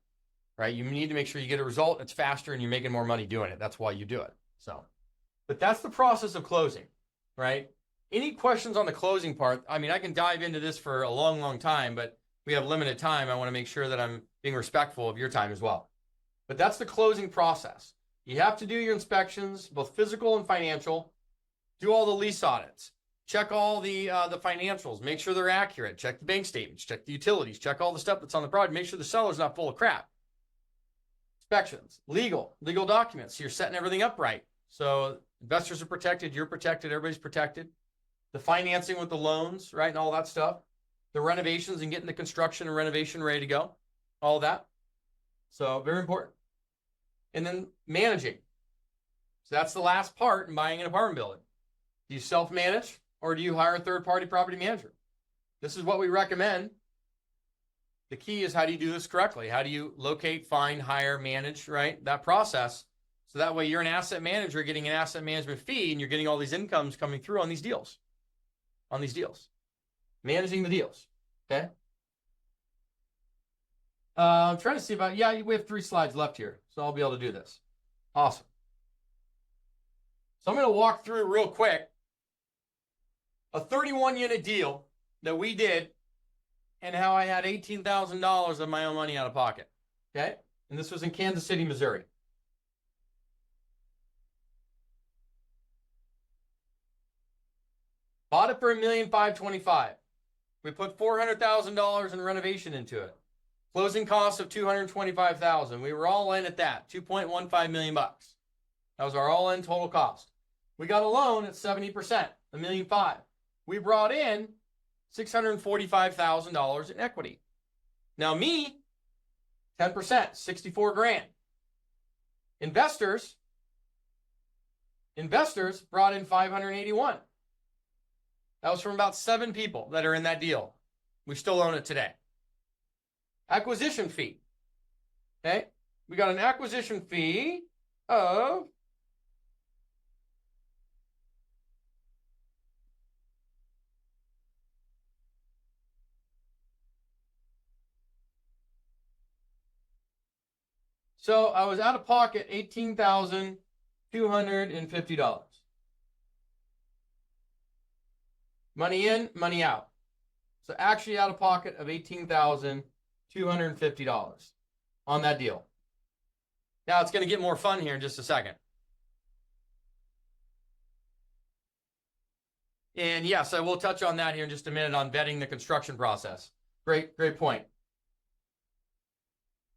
right? You need to make sure you get a result, it's faster, and you're making more money doing it. That's why you do it. So, but that's the process of closing, right? Any questions on the closing part? I mean, I can dive into this for a long, long time, but we have limited time. I want to make sure that I'm being respectful of your time as well. But that's the closing process. You have to do your inspections, both physical and financial, do all the lease audits, check all the financials, make sure they're accurate, check the bank statements, check the utilities, check all the stuff that's on the project, make sure the seller's not full of crap. Inspections, legal documents, so you're setting everything up right. So investors are protected, you're protected, everybody's protected. The financing with the loans, right, and all that stuff. The renovations and getting the construction and renovation ready to go, all that. So very important. And then managing. So that's the last part in buying an apartment building. Do you self-manage? Or do you hire a third-party property manager? This is what we recommend. The key is, how do you do this correctly? How do you locate, find, hire, manage, right? That process. So that way you're an asset manager getting an asset management fee and you're getting all these incomes coming through on these deals. Managing the deals, okay? I'm trying to see about, yeah, we have 3 slides left here, so I'll be able to do this. Awesome. So I'm going to walk through real quick a 31-unit deal that we did and how I had $18,000 of my own money out of pocket, okay? And this was in Kansas City, Missouri. Bought it for $1,525,000. We put $400,000 in renovation into it. Closing costs of $225,000. We were all in at that, $2.15 million bucks. That was our all-in total cost. We got a loan at 70%, $1.5 million. We brought in $645,000 in equity. Now me, 10%, $64,000. Investors brought in $581,000. That was from about 7 people that are in that deal. We still own it today. Acquisition fee. Okay, we got an acquisition fee of So I was out of pocket $18,250. Money in, money out. So actually out of pocket of $18,250 on that deal. Now it's going to get more fun here in just a second. And yes, I will touch on that here in just a minute on vetting the construction process. Great point.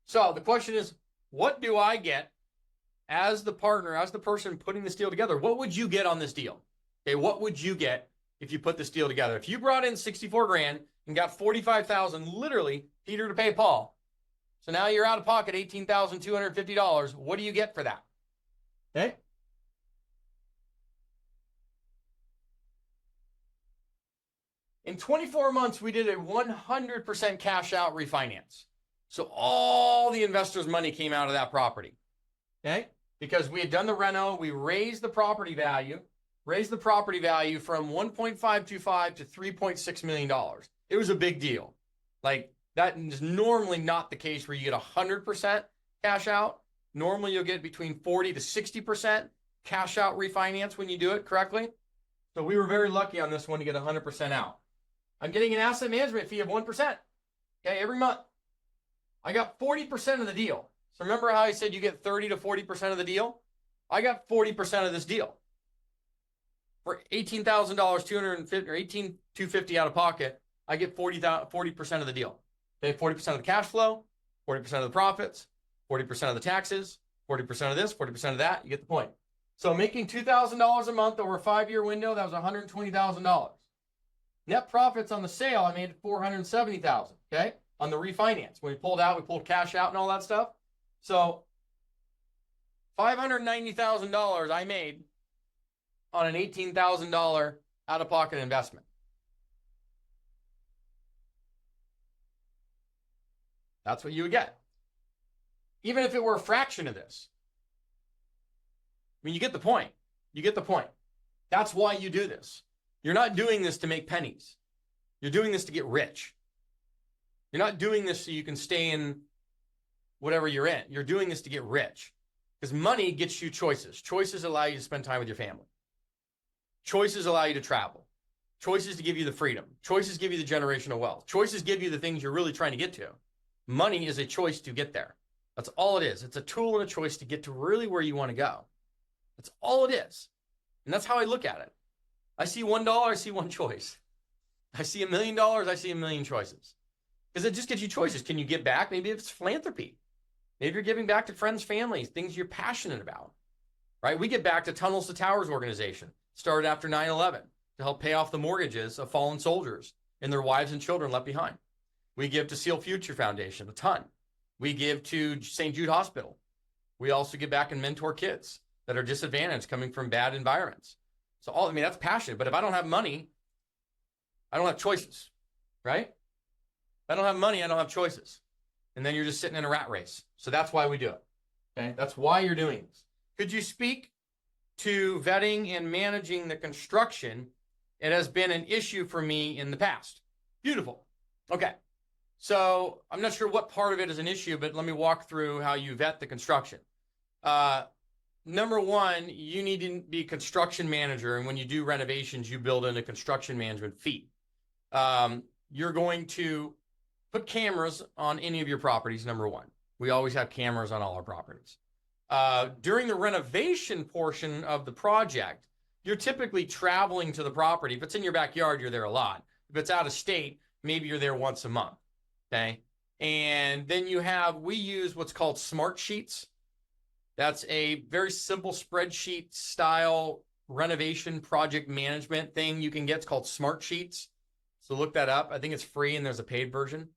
So the question is, what do I get as the partner, as the person putting this deal together? What would you get on this deal? Okay, what would you get if you put this deal together? If you brought in 64 grand and got 45,000, literally Peter to pay Paul. So now you're out of pocket $18,250. What do you get for that? Okay. In 24 months, we did a 100% cash out refinance. So all the investors' money came out of that property. Okay. Because we had done the reno, we raised the property value from 1.525 to $3.6 million. It was a big deal. Like, that is normally not the case where you get 100% cash out. Normally you'll get between 40 to 60% cash out refinance when you do it correctly. So we were very lucky on this one to get 100% out. I'm getting an asset management fee of 1%, okay, every month. I got 40% of the deal. So remember how I said you get 30 to 40% of the deal? I got 40% of this deal. For $18,000, $250 or $18,250 out of pocket, I get 40% of the deal. Okay, 40% of the cash flow, 40% of the profits, 40% of the taxes, 40% of this, 40% of that. You get the point. So making $2,000 a month over a 5-year window, that was $120,000. Net profits on the sale, I made $470,000. Okay, on the refinance. When we pulled out, we pulled cash out and all that stuff. So $590,000 I made on an $18,000 out-of-pocket investment. That's what you would get. Even if it were a fraction of this. I mean, you get the point. You get the point. That's why you do this. You're not doing this to make pennies. You're doing this to get rich. You're not doing this so you can stay in whatever you're in. You're doing this to get rich. Because money gets you choices. Choices allow you to spend time with your family. Choices allow you to travel. Choices to give you the freedom. Choices give you the generational wealth. Choices give you the things you're really trying to get to. Money is a choice to get there. That's all it is. It's a tool and a choice to get to really where you want to go. That's all it is. And that's how I look at it. I see $1, I see one choice. I see $1 million, I see 1 million choices. Because it just gives you choices. Can you give back? Maybe it's philanthropy. Maybe you're giving back to friends, families, things you're passionate about, right? We get back to Tunnels to Towers organization, started after 9/11 to help pay off the mortgages of fallen soldiers and their wives and children left behind. We give to Seal Future Foundation a ton. We give to St. Jude Hospital. We also give back and mentor kids that are disadvantaged coming from bad environments. So that's passionate. But if I don't have money, I don't have choices, right? If I don't have money, I don't have choices. And then you're just sitting in a rat race. So that's why we do it. Okay, that's why you're doing this. Could you speak to vetting and managing the construction? It has been an issue for me in the past. Beautiful. Okay. So I'm not sure what part of it is an issue, but let me walk through how you vet the construction. Number one, you need to be a construction manager. And when you do renovations, you build in a construction management fee. You're going to put cameras on any of your properties, number one. We always have cameras on all our properties. During the renovation portion of the project, you're typically traveling to the property. If it's in your backyard, you're there a lot. If it's out of state, maybe you're there once a month, okay? And then we use what's called smart sheets. That's a very simple spreadsheet style renovation project management thing you can get. It's called Smart Sheets. So look that up. I think it's free and there's a paid version.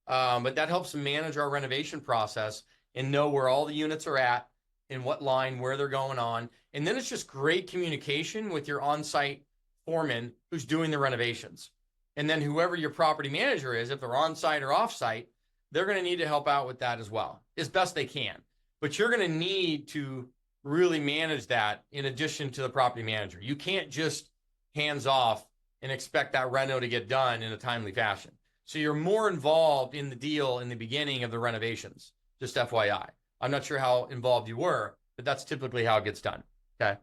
But that helps manage our renovation process and know where all the units are at, in what line, where they're going on. And then it's just great communication with your on-site foreman who's doing the renovations. And then whoever your property manager is, if they're on-site or off-site, they're going to need to help out with that as well, as best they can. But you're going to need to really manage that in addition to the property manager. You can't just hands off and expect that reno to get done in a timely fashion. So you're more involved in the deal in the beginning of the renovations, just FYI. I'm not sure how involved you were, but that's typically how it gets done. Okay.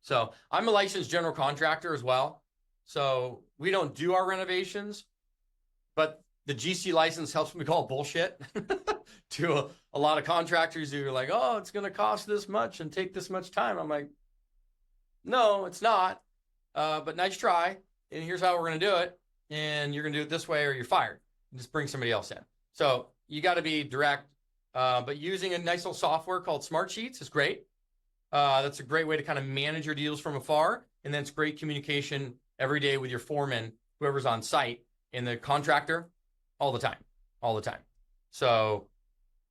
So I'm a licensed general contractor as well. So we don't do our renovations, but the GC license helps me call bullshit to a lot of contractors who are like, oh, it's going to cost this much and take this much time. I'm like, no, it's not. But nice try. And here's how we're going to do it. And you're going to do it this way or you're fired. And just bring somebody else in. So you got to be direct. But using a nice little software called Smart Sheets is great. That's a great way to kind of manage your deals from afar. And then it's great communication every day with your foreman, whoever's on site, and the contractor all the time. So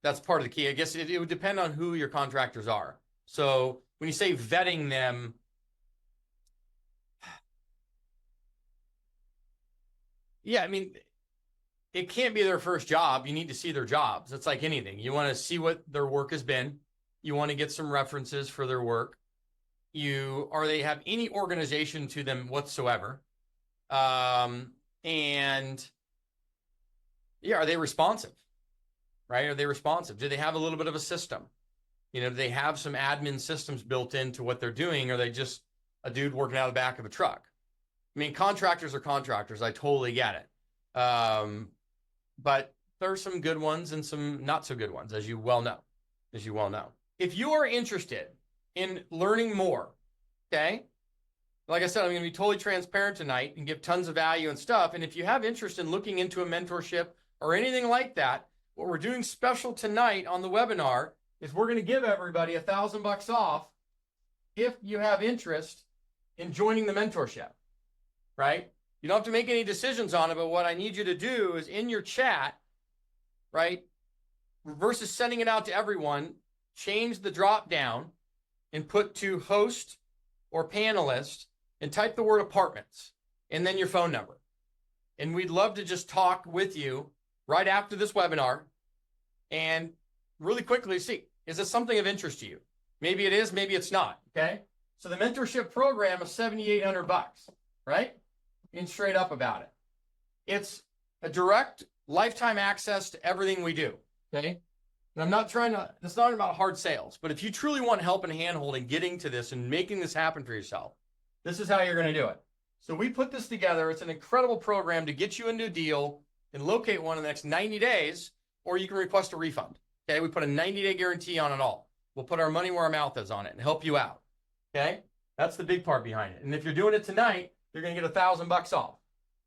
that's part of the key. I guess it would depend on who your contractors are. So when you say vetting them, yeah, I mean, it can't be their first job. You need to see their jobs. It's like anything. You want to see what their work has been. You want to get some references for their work. They have any organization to them whatsoever. And yeah, are they responsive? Right? Are they responsive? Do they have a little bit of a system? Do they have some admin systems built into what they're doing? Or are they just a dude working out of the back of a truck? I mean, contractors are contractors. I totally get it. But there are some good ones and some not so good ones, as you well know. If you are interested in learning more, okay, like I said, I'm going to be totally transparent tonight and give tons of value and stuff. And if you have interest in looking into a mentorship or anything like that, what we're doing special tonight on the webinar is we're going to give everybody $1,000 off if you have interest in joining the mentorship, right? You don't have to make any decisions on it, but what I need you to do is in your chat, right, versus sending it out to everyone, change the drop down and put to host or panelist and type the word apartments and then your phone number. And we'd love to just talk with you right after this webinar and really quickly see, is this something of interest to you? Maybe it is, maybe it's not, okay? So the mentorship program is $7,800, right? And straight up about it. It's a direct lifetime access to everything we do, okay? And I'm not trying to, it's not about hard sales, but if you truly want help and handholding getting to this and making this happen for yourself, this is how you're going to do it. So we put this together. It's an incredible program to get you into a deal and locate one in the next 90 days, or you can request a refund. Okay, we put a 90-day guarantee on it all. We'll put our money where our mouth is on it and help you out. Okay, that's the big part behind it. And if you're doing it tonight, you're going to get $1,000 off.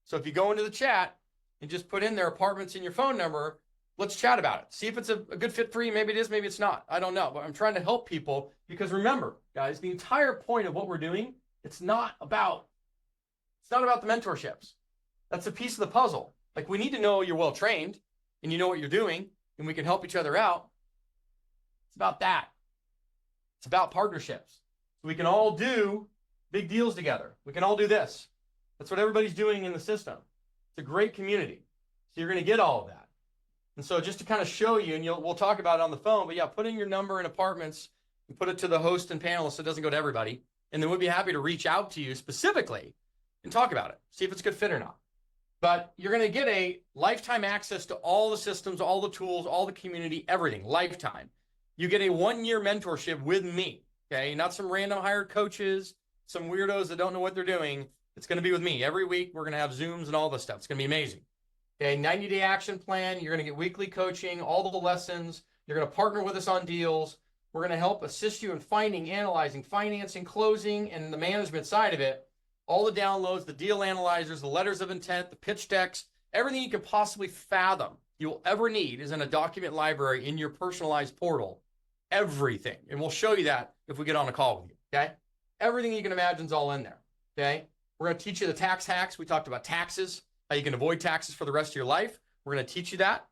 So if you go into the chat and just put in their apartments and your phone number, let's chat about it. See if it's a good fit for you. Maybe it is, maybe it's not. I don't know, but I'm trying to help people because remember, guys, the entire point of what we're doing, it's not about the mentorships. That's a piece of the puzzle. Like we need to know you're well trained and you know what you're doing and we can help each other out. It's about that. It's about partnerships. So we can all do big deals together. We can all do this. That's what everybody's doing in the system. It's a great community. So you're going to get all of that. And so just to kind of show you, and we'll talk about it on the phone, but yeah, put in your number in apartments and put it to the host and panelist so it doesn't go to everybody. And then we'd be happy to reach out to you specifically and talk about it, see if it's a good fit or not. But you're going to get a lifetime access to all the systems, all the tools, all the community, everything, lifetime. You get a 1-year mentorship with me, okay? Not some random hired coaches, some weirdos that don't know what they're doing. It's going to be with me. Every week, we're going to have Zooms and all this stuff. It's going to be amazing. Okay, 90-day action plan. You're going to get weekly coaching, all the lessons. You're going to partner with us on deals. We're going to help assist you in finding, analyzing, financing, closing, and the management side of it. All the downloads, the deal analyzers, the letters of intent, the pitch decks, everything you could possibly fathom you'll ever need is in a document library in your personalized portal. Everything. And we'll show you that if we get on a call with you, okay? Everything you can imagine is all in there, okay? We're going to teach you the tax hacks. We talked about taxes, how you can avoid taxes for the rest of your life. We're going to teach you that.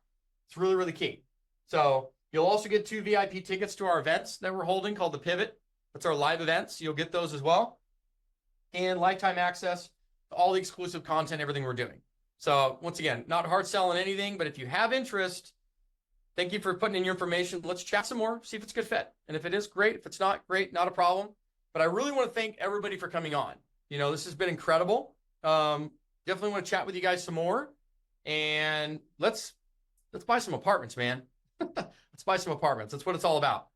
It's really, really key. So you'll also get 2 VIP tickets to our events that we're holding called The Pivot. That's our live events. You'll get those as well. And lifetime access to all the exclusive content, everything we're doing. So once again, not hard selling anything, but if you have interest, thank you for putting in your information. Let's chat some more, see if it's a good fit. And if it is, great. If it's not, great, not a problem. But I really want to thank everybody for coming on. This has been incredible. Definitely want to chat with you guys some more. And let's buy some apartments, man. Let's buy some apartments. That's what it's all about.